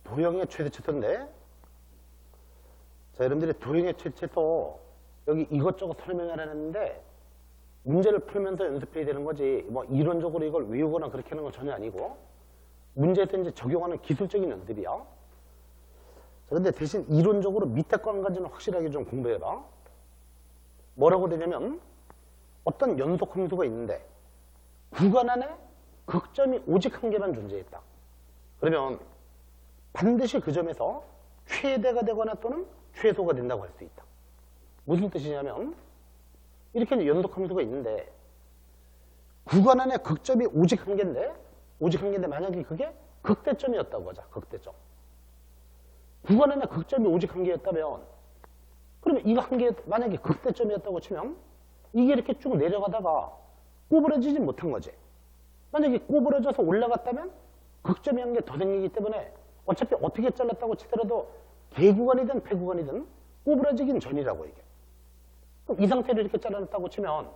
도형의 최대 최소인데, 자, 여러분들이 도형의 최대 최소 여기 이것저것 설명을 했는데 문제를 풀면서 연습해야 되는 거지, 뭐 이론적으로 이걸 외우거나 그렇게 하는 건 전혀 아니고 문제에서 이제 적용하는 기술적인 연습이야. 자, 근데 대신 이론적으로 밑에 거 한 가지는 확실하게 좀 공부해봐. 뭐라고 되냐면 어떤 연속 함수가 있는데 구간 안에 극점이 오직 한 개만 존재했다. 그러면 반드시 그 점에서 최대가 되거나 또는 최소가 된다고 할 수 있다. 무슨 뜻이냐면 이렇게 이제 연속 함수가 있는데 구간 안에 극점이 오직 한 개인데 만약에 그게 극대점이었다고 하자. 극대점. 구간 안에 극점이 오직 한 개였다면 그러면 이거 한 개 만약에 극대점이었다고 치면 이게 이렇게 쭉 내려가다가 꼬부러지진 못한 거지. 만약에 꼬부러져서 올라갔다면 극점이 한 개 더 생기기 때문에 어차피 어떻게 잘랐다고 치더라도 개구간이든 폐구간이든 꼬부러지긴 전이라고 이게. 그럼 이 상태로 이렇게 잘라놨다고 치면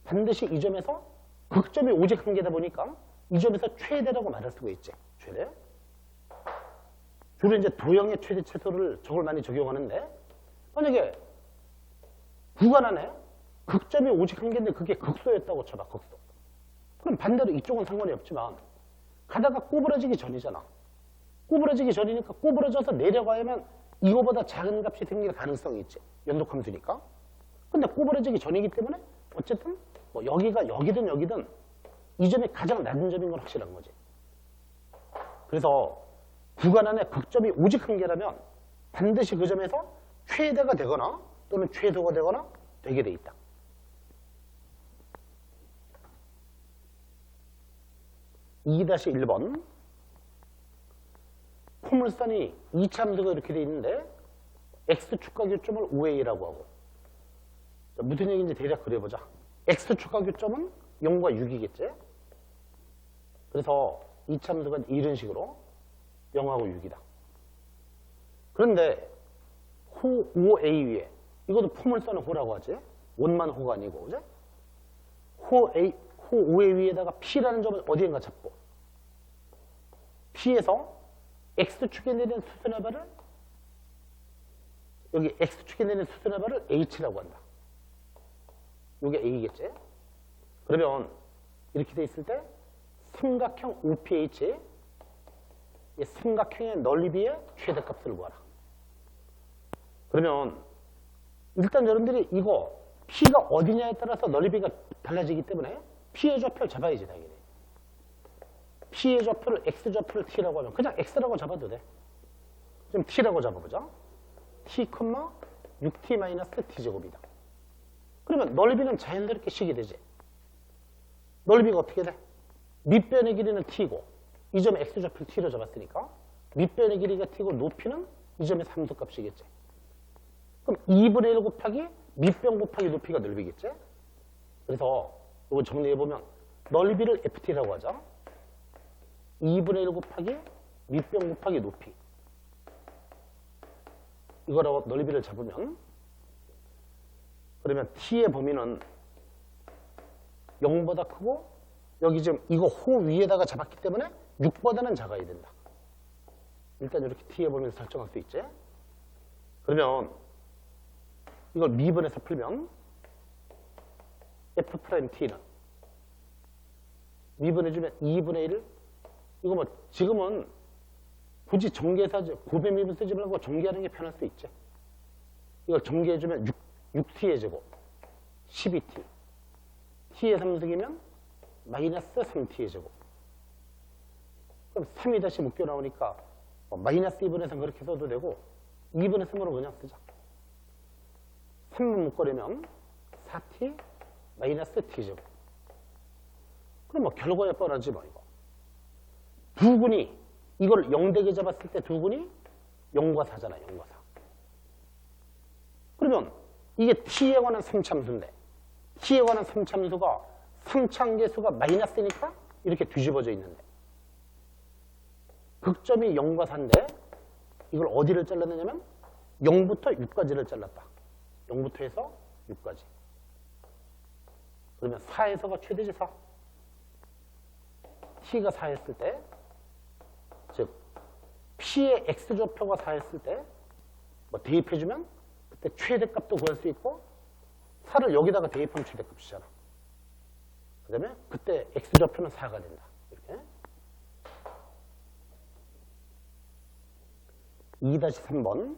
반드시 이 점에서 극점이 오직 한 개다 보니까 이 점에서 최대라고 말할 수가 있지. 최대. 주로 이제 도형의 최대 최소를 저걸 많이 적용하는데 만약에 구간 안에 극점이 오직 한 개인데 그게 극소였다고 쳐봐. 극소. 그럼 반대로 이쪽은 상관이 없지만 가다가 꼬부러지기 전이잖아. 꼬부러지기 전이니까 꼬부러져서 내려가야만 이거보다 작은 값이 생길 가능성이 있지. 연속함수니까. 근데 꼬부러지기 전이기 때문에 어쨌든 뭐 여기가 여기든 여기든 이 점이 가장 낮은 점인 건 확실한 거지. 그래서 구간 안에 극점이 오직 한 개라면 반드시 그 점에서 최대가 되거나 또는 최소가 되거나 되게 돼 있다. (2-1번) 포물선이 2차 함수가 이렇게 돼 있는데 x축과 교점을 5a라고 하고 무슨 얘기인지 대략 그려보자. x축과 교점은 0과 6이겠지? 그래서 2차 함수가 이런 식으로 0하고 6이다. 그런데 호 5a 위에 이것도 포물선의 호라고 하지? 원만 호가 아니고 그죠? 호 5a 위에다가 p라는 점을 어디인가 잡고 p에서 x축에 내린 수선의 발을 여기 x축에 내린 수선의 발을 h라고 한다. 이게 a겠지? 그러면 이렇게 돼 있을 때 삼각형 OPH 이 삼각형의 넓이의 최대값을 구하라. 그러면 일단 여러분들이 이거 P가 어디냐에 따라서 넓이가 달라지기 때문에 P의 좌표를 잡아야지 당연히. P의 좌표를 X좌표를 T라고 하면 그냥 X라고 잡아도 돼. 지금 T라고 잡아보자. T, 6T-T제곱이다. 그러면 넓이는 자연스럽게 식이 되지. 넓이가 어떻게 돼? 밑변의 길이는 T고 이 점의 X좌표를 T로 잡았으니까 밑변의 길이가 T고 높이는 이 점의 함수값이겠지. 그럼 2분의 1 곱하기 밑변 곱하기 높이가 넓이겠지. 그래서 이거 정리해보면 넓이를 FT라고 하자. 2분의 1 곱하기 밑변 곱하기 높이. 이거라고 넓이를 잡으면 그러면 T의 범위는 0보다 크고 여기 지금 이거 호 위에다가 잡았기 때문에 6보다는 작아야 된다. 일단 이렇게 T의 범위를 설정할 수 있지. 그러면 이걸 미분해서 풀면 F'T는 미분해주면 2분의 1 이거 뭐 지금은 굳이 정계해서 곱의 미분 쓰지 말고 정계하는 게 편할 수 있지. 이걸 정계해주면 6T의 제곱 12T T의 3승이면 마이너스 3T의 제곱. 그럼 3이 다시 묶여 나오니까 마이너스 2분의 3 그렇게 써도 되고 2분의 3으로 그냥 쓰자. 3분 묶으려면 4T 마이너스 T제곱. 그럼 뭐 결과에 뻔하지 뭐 이거. 두 군이 이걸 0대게 잡았을 때 두 군이 0과 4잖아. 0과 4. 그러면 이게 T에 관한 3참수인데 T에 관한 3참수가 3차함계수가 마이너스니까 이렇게 뒤집어져 있는데 극점이 0과 4인데 이걸 어디를 잘랐느냐면 0부터 6까지를 잘랐다. 0부터 해서 6까지. 그러면 4에서가 최대지 4. T가 4였을 때 즉 C의 X좌표가 4였을 때 뭐 대입해주면 그때 최대값도 구할 수 있고 4를 여기다가 대입하면 최대값이잖아. 그 다음에 그때 X좌표는 4가 된다. 이렇게. 2-3번.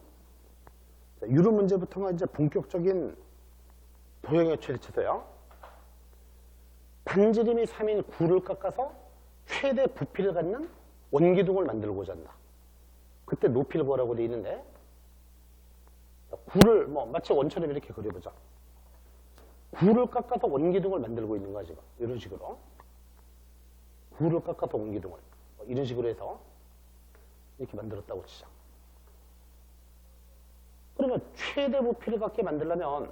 유로 문제부터가 이제 본격적인 도형의 최대치수야. 반지름이 3인 9를 깎아서 최대 부피를 갖는 원기둥을 만들고자 한다. 그때 높이를 구하라고 되어 있는데 9를 뭐 마치 원처럼 이렇게 그려보자. 9를 깎아서 원기둥을 만들고 있는 거야 지금. 이런 식으로. 9를 깎아서 원기둥을 이런 식으로 해서 이렇게 만들었다고 치자. 그러면 최대 부피를 갖게 만들려면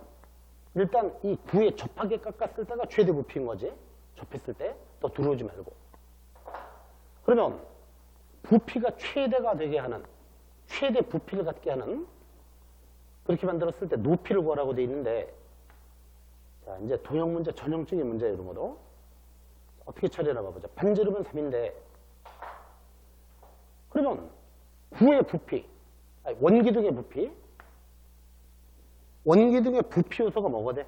일단 이 9에 접하게 깎았을 때가 최대 부피인 거지. 접했을 때 더 들어오지 말고. 그러면 부피가 최대가 되게 하는 최대 부피를 갖게 하는 그렇게 만들었을 때 높이를 구하라고 돼 있는데 자 이제 도형 문제 전형적인 문제 이런 거로 어떻게 처리하나 봐보자. 반지름은 3인데 그러면 9의 부피 아니, 원기둥의 부피 원기둥의 부피 요소가 뭐가 돼?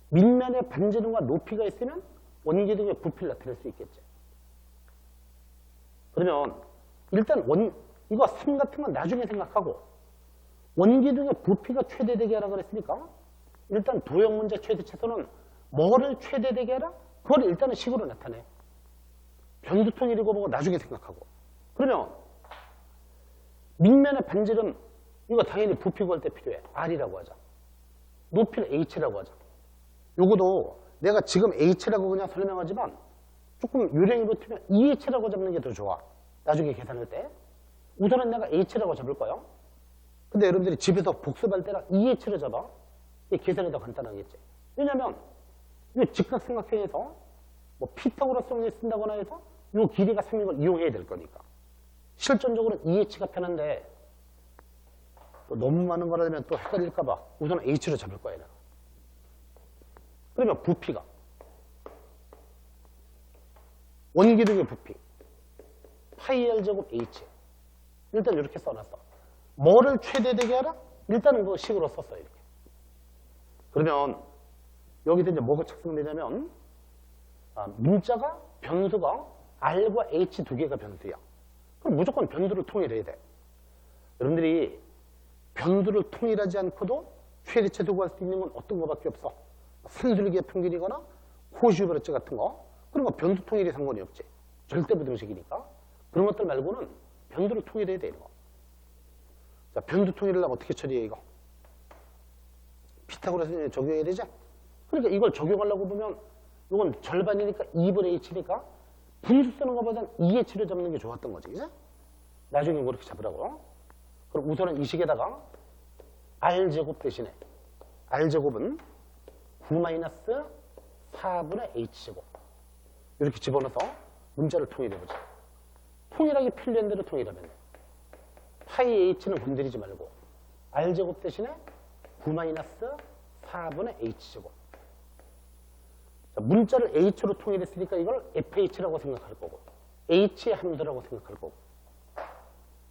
밑면에 반지름과 높이가 있으면 원기둥의 부피를 나타낼 수 있겠지. 그러면 일단 이거 3 같은 건 나중에 생각하고 원기둥의 부피가 최대되게 하라 그랬으니까 일단 도형 문제 최대치수는 뭐를 최대되게 하라? 그걸 일단은 식으로 나타내. 변수통일이고 뭐고 나중에 생각하고. 그러면 밑면의 반지름 이거 당연히 부피 구할 때 필요해. R이라고 하자. 높이는 H라고 하자. 요거도 내가 지금 H라고 그냥 설명하지만 조금 요령이 붙으면 EH라고 잡는 게 더 좋아. 나중에 계산할 때. 우선은 내가 H라고 잡을 거예요. 근데 여러분들이 집에서 복습할 때랑 EH를 잡아. 이게 계산이 더 간단하겠지. 왜냐면 이 직각삼각형에서 뭐 피타고라스형을 쓴다거나 해서 이 길이가 3인 걸 이용해야 될 거니까. 실전적으로 EH가 편한데 또 너무 많은 거라면 또 헷갈릴까 봐 우선 H로 잡을 거야. 내가. 그러면 부피가 원기둥의 부피 파이 R 제곱 H 일단 이렇게 써놨어. 뭐를 최대되게 하라? 일단은 그 식으로 썼어 이렇게. 그러면 여기서 이제 뭐가 작성되냐면 문자가 변수가 R과 H 두 개가 변수야. 그럼 무조건 변수를 통일해야 돼. 여러분들이 변수를 통일하지 않고도 최대치수 구할 수 있는 건 어떤 거밖에 없어. 산술기의 평균이거나 코시브레츠 같은 거. 그런 거 변수 통일이 상관이 없지. 절대 부등식이니까. 그런 것들 말고는 변수를 통일해야 돼. 이거. 자, 변수 통일을 하면 어떻게 처리해 이거? 피타고라스 적용해야 되지? 그러니까 이걸 적용하려고 보면 이건 절반이니까 2분의 H니까 분수 쓰는 것보다는 2H를 잡는 게 좋았던 거지. 그죠? 나중에 그렇게 잡으라고. 그럼 우선은 이 식에다가 R제곱 대신에 R제곱은 9-4분의 H제곱 이렇게 집어넣어서 문자를 통일해보자. 통일하기 편리한 대로 통일하면 돼. 파이 H는 건드리지 말고 R제곱 대신에 9-4분의 H제곱. 자, 문자를 H로 통일했으니까 이걸 FH라고 생각할 거고 H의 함수라고 생각할 거고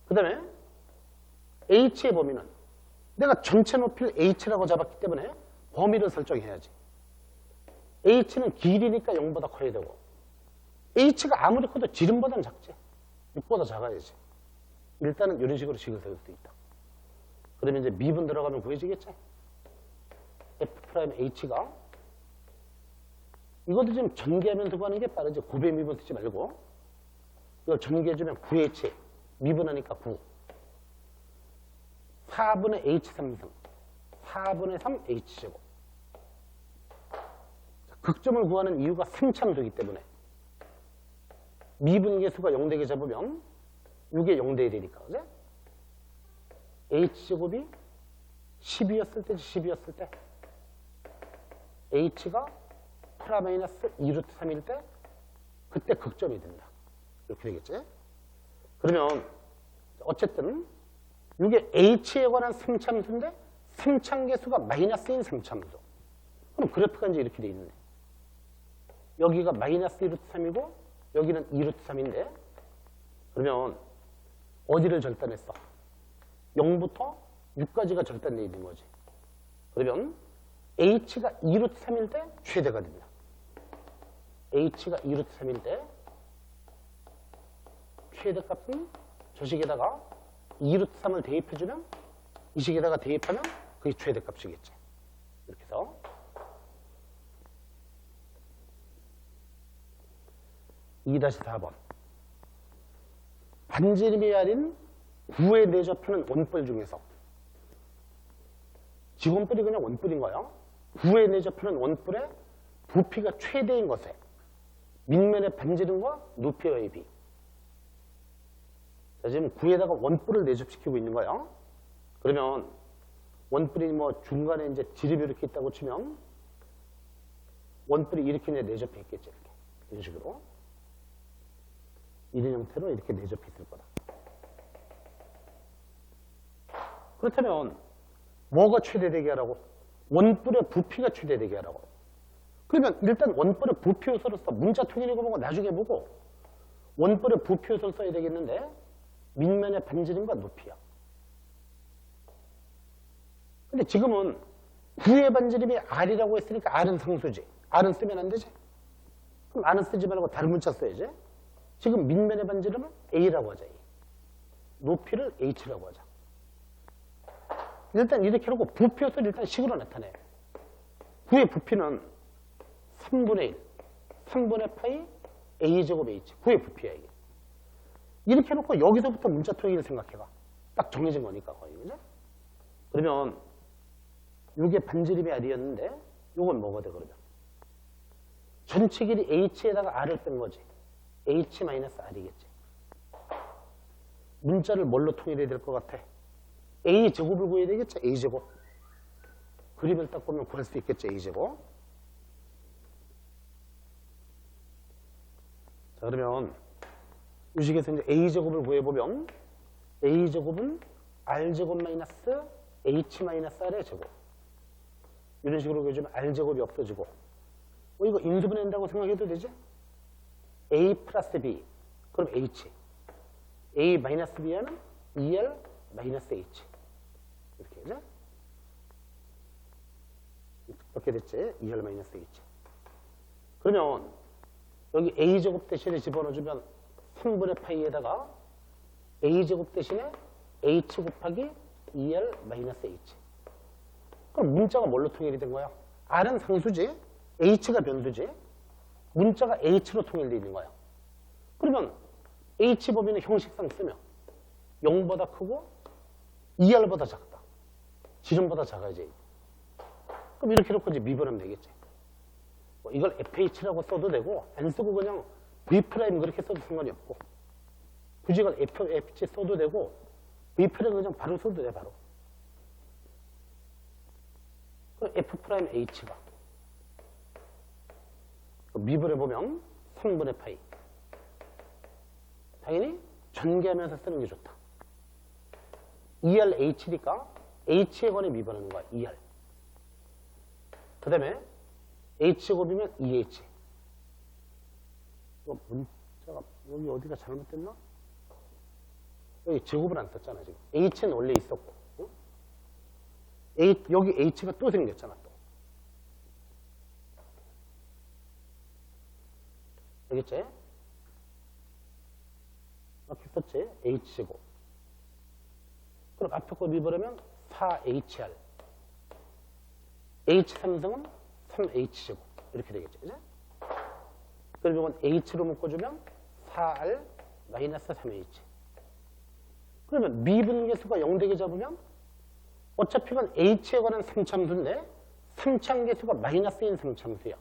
그 다음에 H의 범위는 내가 전체 높이를 H라고 잡았기 때문에 범위를 설정해야지. H는 길이니까 0보다 커야 되고 H가 아무리 커도 지름보다는 작지. 6보다 작아야지. 일단은 이런 식으로 식을 세울 수도 있다. 그러면 이제 미분 들어가면 구해지겠지? F'H가 이것도 지금 전개하면서 구하는 게 빠르지. 9배 미분 쓰지 말고 이걸 전개해주면 9H 미분하니까 9 4분의 H3승 4분의 3 H제곱. 극점을 구하는 이유가 3참수이기 때문에 미분계수가 0되게 잡으면 이게 0돼야 되니까. 그죠? H제곱이 10이었을 때 10이었을 때 H가 플러스 2루트 3일 때 그때 극점이 된다. 이렇게 되겠지? 그러면 어쨌든 이게 H에 관한 3참수인데 3참계수가 마이너스인 3참수. 그럼 그래프가 이제 이렇게 돼 있네. 여기가 마이너스 2루트 3이고 여기는 2루트 3인데 그러면 어디를 절단했어? 0부터 6까지가 절단되어 있는 거지. 그러면 h가 2루트 3일 때 최대가 됩니다. h가 2루트 3일 때 최대값은 저 식에다가 2루트 3을 대입해주면 이 식에다가 대입하면 그게 최대값이겠지. 이렇게 해서 2-4번 반지름이 아닌 구에 내접하는 원뿔 중에서 직원뿔이 그냥 원뿔인 거야. 구에 내접하는 원뿔의 부피가 최대인 것에 밑면의 반지름과 높이의 비. 자, 지금 구에다가 원뿔을 내접시키고 있는 거야. 그러면 원뿔이 뭐 중간에 이제 지름이 이렇게 있다고 치면 원뿔이 이렇게 내접해 있겠지. 이렇게. 이런 식으로. 이런 형태로 이렇게 내접해 있을 거다. 그렇다면 뭐가 최대되게 하라고? 원뿔의 부피가 최대되게 하라고. 그러면 일단 원뿔의 부피 요소를 써. 문자 통일이고 보고 나중에 보고 원뿔의 부피 요소를 써야 되겠는데 밑면의 반지름과 높이야. 근데 지금은 구의 반지름이 R이라고 했으니까 R은 상수지. R은 쓰면 안 되지? 그럼 R은 쓰지 말고 다른 문자 써야지. 지금 밑면의 반지름은 A라고 하자. A. 높이를 H라고 하자. 일단 이렇게 하고 부피 요소를 일단 식으로 나타내. 구의 부피는 3분의 1, 3분의 파이 A제곱 H. 구의 부피야 이게. 이렇게 해놓고 여기서부터 문자 통일을 생각해봐. 딱 정해진 거니까 거의. 그죠? 그러면 이게 반지름이 R이었는데 이건 뭐가 돼 그러면? 전체 길이 H에다가 R을 뺀 거지. H-R이겠지. 문자를 뭘로 통일해야 될 것 같아? A제곱을 구해야 되겠죠? A제곱. 그림을 딱 보면 구할 수 있겠죠? A제곱. 자, 그러면 이 식에서 이제 A제곱을 구해보면 A제곱은 R제곱 마이너스 H 마이너스 R의 제곱. 이런 식으로 구해주면 R제곱이 없어지고 이거 인수분해한다고 생각해도 되지? A 플러스 B. 그럼 H. A 마이너스 B는 2R 마이너스 H. 이렇게 하죠? 이렇게 됐지? 2R 마이너스 H. 그러면 여기 A제곱 대신에 집어넣어주면 3분의 파이에다가 A제곱 대신에 H 곱하기 2R 마이너스 H. 그럼 문자가 뭘로 통일이 된 거야? R은 상수지? H가 변수지? 문자가 H로 통일되어 있는 거야. 그러면 H 범위는 형식상 쓰면 0보다 크고 2R보다 작다. 지름보다 작아야지. 그럼 이렇게 놓고 이제 미분하면 되겠지. 뭐 이걸 FH라고 써도 되고 안 쓰고 그냥 V' 그렇게 써도 상관이 없고 굳이 이걸 FH 써도 되고 V' 그냥 바로 써도 돼 바로. 그럼 F'H가 미분해보면 3분의 파이. 당연히 전개하면서 쓰는 게 좋다. 2R H니까 H에 관해 미분하는 거야. 2R. 그 다음에 H제곱이면 2H. 이거 문자가 여기 어디가 잘못됐나? 여기 제곱을 안 썼잖아 지금. H는 원래 있었고 응? 여기 H가 또 생겼잖아 또. 알겠지? 이렇게 썼지? H제곱. 그럼 앞에 거 미분하면 4HR. H3승은 3H제곱. 이렇게 되겠죠. 그죠? 그럼 이건 H로 묶어주면 4R 마이너스 3H. 그러면 미분계수가 0되게 잡으면 어차피 이건 H에 관한 3참수인데 3참계수가 마이너스인 3참수야.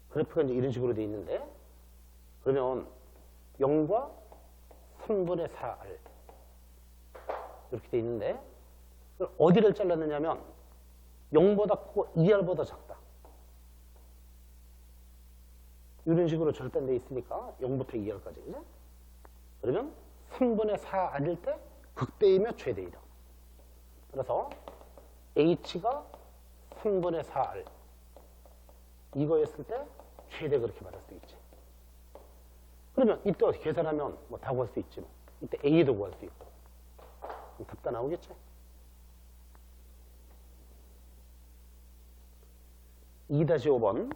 그래프가 이제 이런 식으로 돼 있는데 그러면 0과 3분의 4R 이렇게 돼 있는데 어디를 잘랐느냐면 0보다 크고 2R보다 작다. 이런 식으로 절단돼 있으니까 0부터 2R까지. 그죠? 그러면 3분의 4R일 때 극대이며 최대이다. 그래서 H가 3분의 4R 이거였을 때 최대 그렇게 받을 수 있지. 그러면 이때 계산하면 뭐 다 구할 수 있지 뭐. 이때 A도 구할 수 있고. 답 다 나오겠지? 2-5번.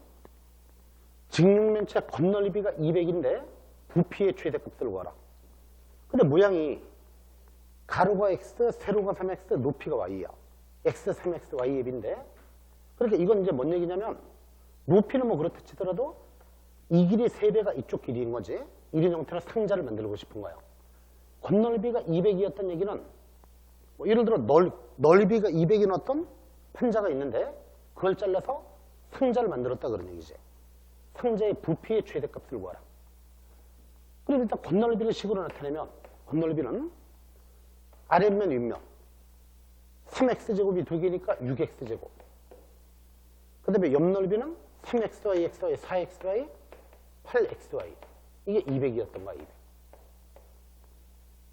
직육면체 건널비가 200인데 부피의 최대값을 구하라. 근데 모양이 가로가 x, 세로가 3x, 높이가 y야. x, 3x, y의 비인데 그러니까 이건 이제 뭔 얘기냐면 높이는 뭐 그렇다 치더라도 이 길이 3배가 이쪽 길이인 거지. 이런 형태로 상자를 만들고 싶은 거예요. 건널비가 200이었던 얘기는 뭐 예를 들어 넓이가 200인 어떤 판자가 있는데 그걸 잘라서 상자를 만들었다 그런 얘기지. 상자의 부피의 최대값을 구하라. 그럼 일단 건널비를 식으로 나타내면 건널비는 아랫면 윗면 3x제곱이 2개니까 6x제곱. 그 다음에 옆넓이는 3xy, xy, 4xy, 8xy. 이게 200이었던 거야, 200.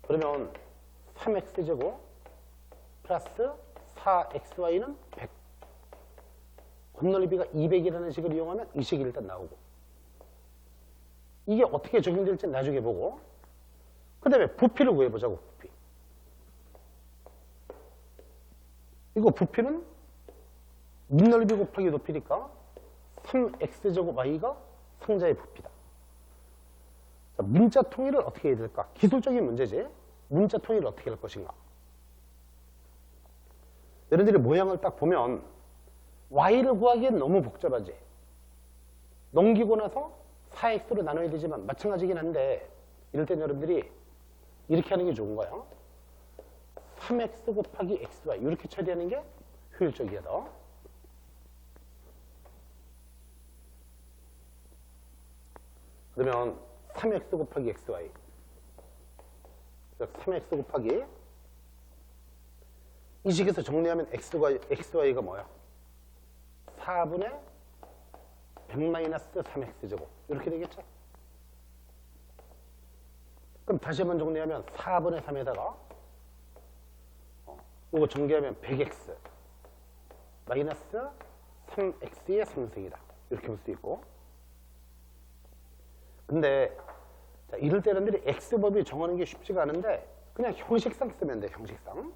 그러면 3x제곱 플러스 4xy는 100. 건널비가 200이라는 식을 이용하면 이 식이 일단 나오고. 이게 어떻게 적용될지 나중에 보고. 그 다음에 부피를 구해보자고, 부피. 이거 부피는 밑넓이 곱하기 높이니까 3x제곱 y가 상자의 부피다. 자, 문자 통일을 어떻게 해야 될까? 기술적인 문제지. 문자 통일을 어떻게 할 것인가? 여러분들이 모양을 딱 보면 y를 구하기엔 너무 복잡하지. 넘기고 나서 4x로 나눠야 되지만 마찬가지긴 한데 이럴 땐 여러분들이 이렇게 하는 게 좋은 거야. 3x 곱하기 xy 이렇게 처리하는 게 효율적이야. 더. 그러면 3x 곱하기 xy 3x 곱하기 이 식에서 정리하면 xy가 뭐야? 4분의 100-3x제곱 이렇게 되겠죠? 그럼 다시 한번 정리하면 4분의 3에다가 이거 전개하면 100x 마이너스 3x의 3승이다. 이렇게 볼 수 있고. 근데 자, 이럴 때 여러분들이 x법이 정하는 게 쉽지가 않은데 그냥 형식상 쓰면 돼. 형식상.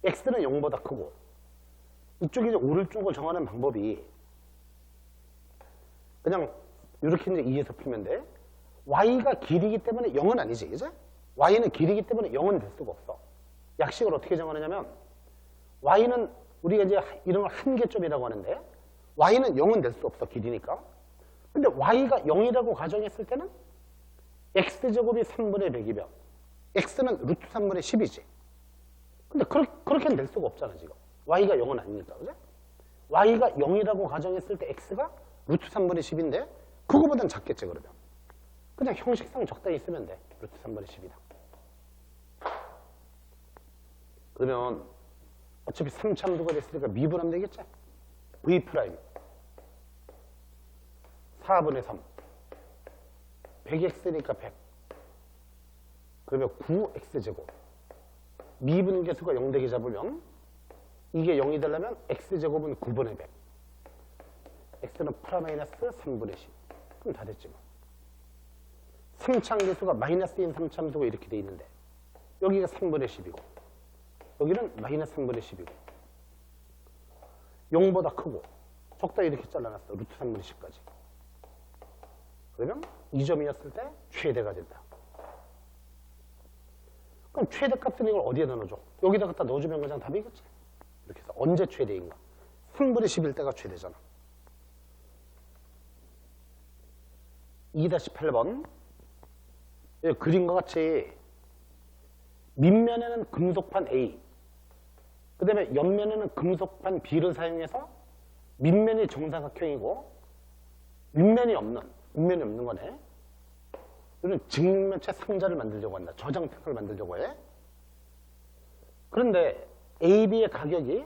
x는 0보다 크고 이쪽이 이제 오른쪽을 정하는 방법이 그냥 이렇게 이제 2에서 풀면 돼. y가 길이기 때문에 0은 아니지. 그죠? y는 길이기 때문에 0은 될 수가 없어. 약식을 어떻게 정하느냐면 y는 우리가 이제 이런 걸 한계점이라고 하는데 y는 0은 될 수 없어. 길이니까. 근데 y가 0이라고 가정했을 때는 x제곱이 3분의 100이면 x는 루트 3분의 10이지. 근데 그렇게는 될 수가 없잖아 지금. y가 0은 아니니까. 그죠? y가 0이라고 가정했을 때 x가 루트 3분의 10인데 그거보단 작겠지 그러면. 그냥 형식상 적당히 쓰면 돼. 루트 3분의 10이다. 그러면 어차피 3참수가 됐으니까 미분하면 되겠지? v 프라임 4분의 3 100x니까 100 그러면 9x제곱 미분계수가 0 되게 잡으면 이게 0이 되려면 x제곱은 9분의 100 x는 프라마이너스 3분의 10 그럼 다 됐지 뭐. 3참계수가 마이너스인 3참수가 이렇게 돼 있는데 여기가 3분의 10이고 여기는 마이너스 3분의 10이고 0보다 크고 적당히 이렇게 잘라놨어. 루트 3분의 10까지. 그러면 이 점이었을 때 최대가 된다. 그럼 최대값은 이걸 어디에다 넣어줘? 여기다 갖다 넣어주면 그냥 답이겠지. 이렇게 해서 언제 최대인가? 3분의 10일 때가 최대잖아. 2-8번 그림과 같이 밑면에는 금속판 A 그 다음에 옆면에는 금속판 B를 사용해서 밑면이 정사각형이고 윗면이 없는 거네. 이런 직면체 상자를 만들려고 한다. 저장팩을 만들려고 해. 그런데 AB의 가격이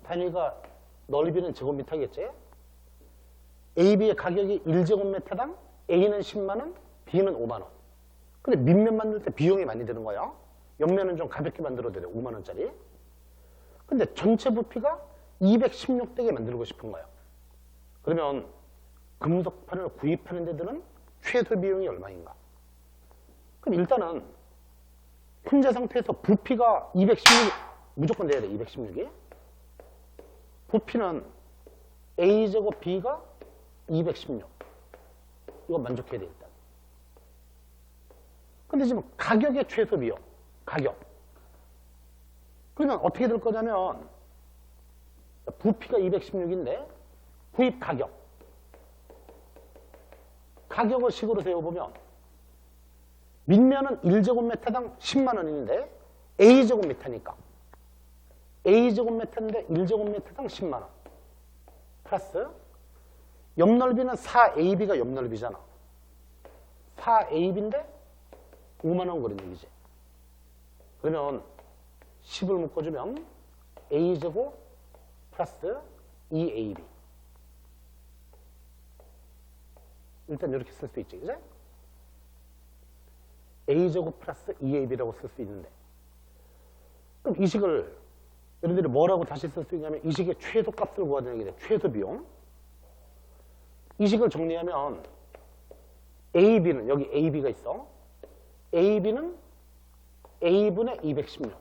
단위가 넓이는 제곱미터겠지. AB의 가격이 1제곱미터당 A는 10만원, B는 5만원. 근데 밑면 만들 때 비용이 많이 드는 거야. 옆면은 좀 가볍게 만들어도 돼. 5만원짜리. 근데 전체 부피가 216대게 만들고 싶은 거야. 그러면 금속판을 구입하는 데들은 최소 비용이 얼마인가? 그럼 일단은 현재 상태에서 부피가 216, 무조건 돼야 돼, 216이. 부피는 A제곱 B가 216. 이거 만족해야 돼, 일단. 근데 지금 가격의 최소 비용, 가격. 그러면 어떻게 될 거냐면, 부피가 216인데, 구입 가격. 가격을 식으로 세워보면, 밑면은 1제곱미터당 10만 원인데, A제곱미터니까. A제곱미터인데 1제곱미터당 10만 원. 플러스, 옆넓이는 4AB가 옆넓이잖아. 4AB인데 5만 원 그런 얘기지. 그러면 10을 묶어주면 A제곱 플러스 2AB. 일단 이렇게 쓸 수 있지, 그지? A제곱 플러스 2AB라고 쓸 수 있는데. 그럼 이 식을 여러분들이 뭐라고 다시 쓸 수 있냐면 이 식의 최소값을 구하는 얘기래. 최소 비용. 이 식을 정리하면 AB는 여기 AB가 있어. AB는 A분의 216.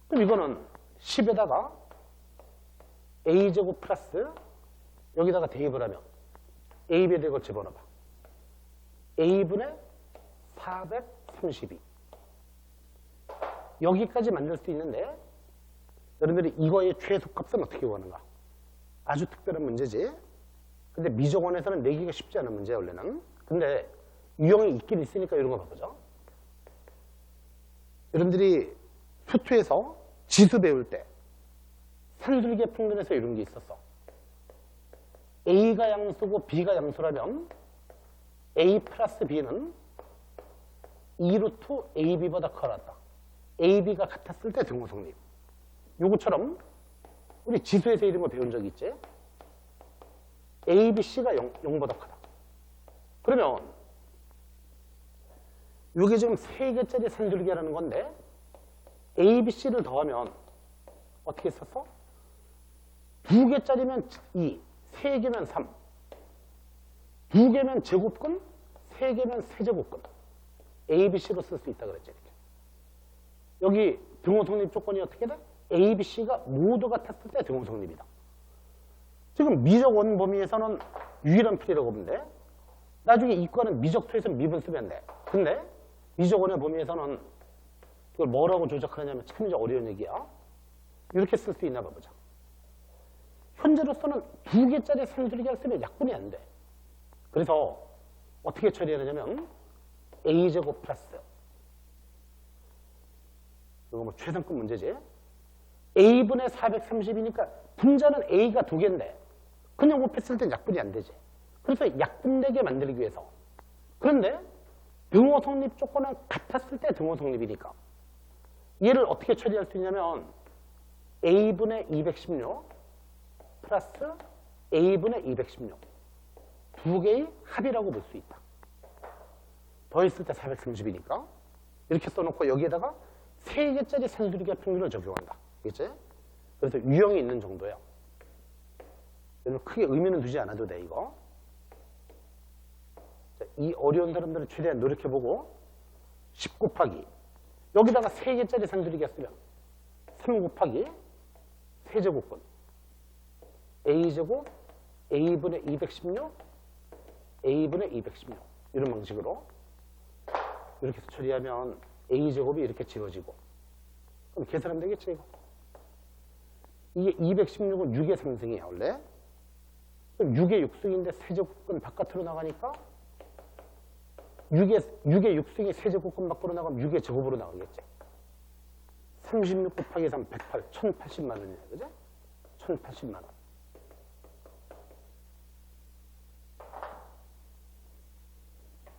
그럼 이거는 10에다가 A제곱 플러스 여기다가 대입을 하면 AB에 대고 집어넣어봐. A분의 432. 여기까지 만들 수 있는데 여러분들이 이거의 최소값은 어떻게 구하는가? 아주 특별한 문제지. 근데 미적원에서는 내기가 쉽지 않은 문제야, 원래는. 근데 유형이 있긴 있으니까 이런 거 봐보죠. 여러분들이 수투에서 지수 배울 때 산술계 평면에서 이런 게 있었어. A가 양수고 B가 양수라면 A 플러스 B는 2루트 AB보다 커졌다. AB가 같았을 때 등호성립. 요거처럼 우리 지수에서 이런 거 배운 적 있지? ABC가 0보다 크다. 그러면 이게 지금 3개짜리 산술계라는 건데 ABC를 더하면 어떻게 썼어? 2개짜리면 2, 3개면 3, 2개면 제곱근, 3개면 세제곱근. ABC로 쓸 수 있다 그랬지. 이렇게. 여기 등호성립 조건이 어떻게 돼? ABC가 모두 같았을 때 등호성립이다. 지금 미적 원 범위에서는 유일한 풀이라고 보면 돼. 나중에 이과는 미적투에서 미분 쓰면 돼. 근데 미적 원의 범위에서는 이걸 뭐라고 조작하느냐면 참 이제 어려운 얘기야. 이렇게 쓸 수 있나 봐보자. 현재로서는 2개짜리 산술계를 쓰면 약분이 안 돼. 그래서 어떻게 처리하느냐면 A제곱 플러스 이거 뭐 최상급 문제지. A분의 430이니까 분자는 A가 2개인데 그냥 곱했을 땐 약분이 안 되지. 그래서 약분되게 만들기 위해서. 그런데 등호 성립 조건은 같았을 때 등호 성립이니까 얘를 어떻게 처리할 수 있냐면 A분의 216 플러스 A분의 216 두 개의 합이라고 볼 수 있다. 더했을 때 430이니까 이렇게 써놓고 여기에다가 3개짜리 산술계 평균을 적용한다. 알겠지? 그래서 유형이 있는 정도예요. 여러분 크게 의미는 두지 않아도 돼, 이거. 자, 이 어려운 사람들은 최대한 노력해보고 10 곱하기 여기다가 3개짜리 산술계 쓰면 3 곱하기 세제곱근 A제곱 A분의 216 A분의 216 이런 방식으로 이렇게 해서 처리하면 A제곱이 이렇게 지워지고 그럼 계산하면 되겠지 이거. 이게 216은 6의 3승이야 원래. 그럼 6의 6승인데 세제곱근 바깥으로 나가니까 6의 6승이 세제곱근 밖으로 나가면 6의 제곱으로 나가겠지. 36 곱하기 3 108 1080만 원이네. 그죠? 1080만 원.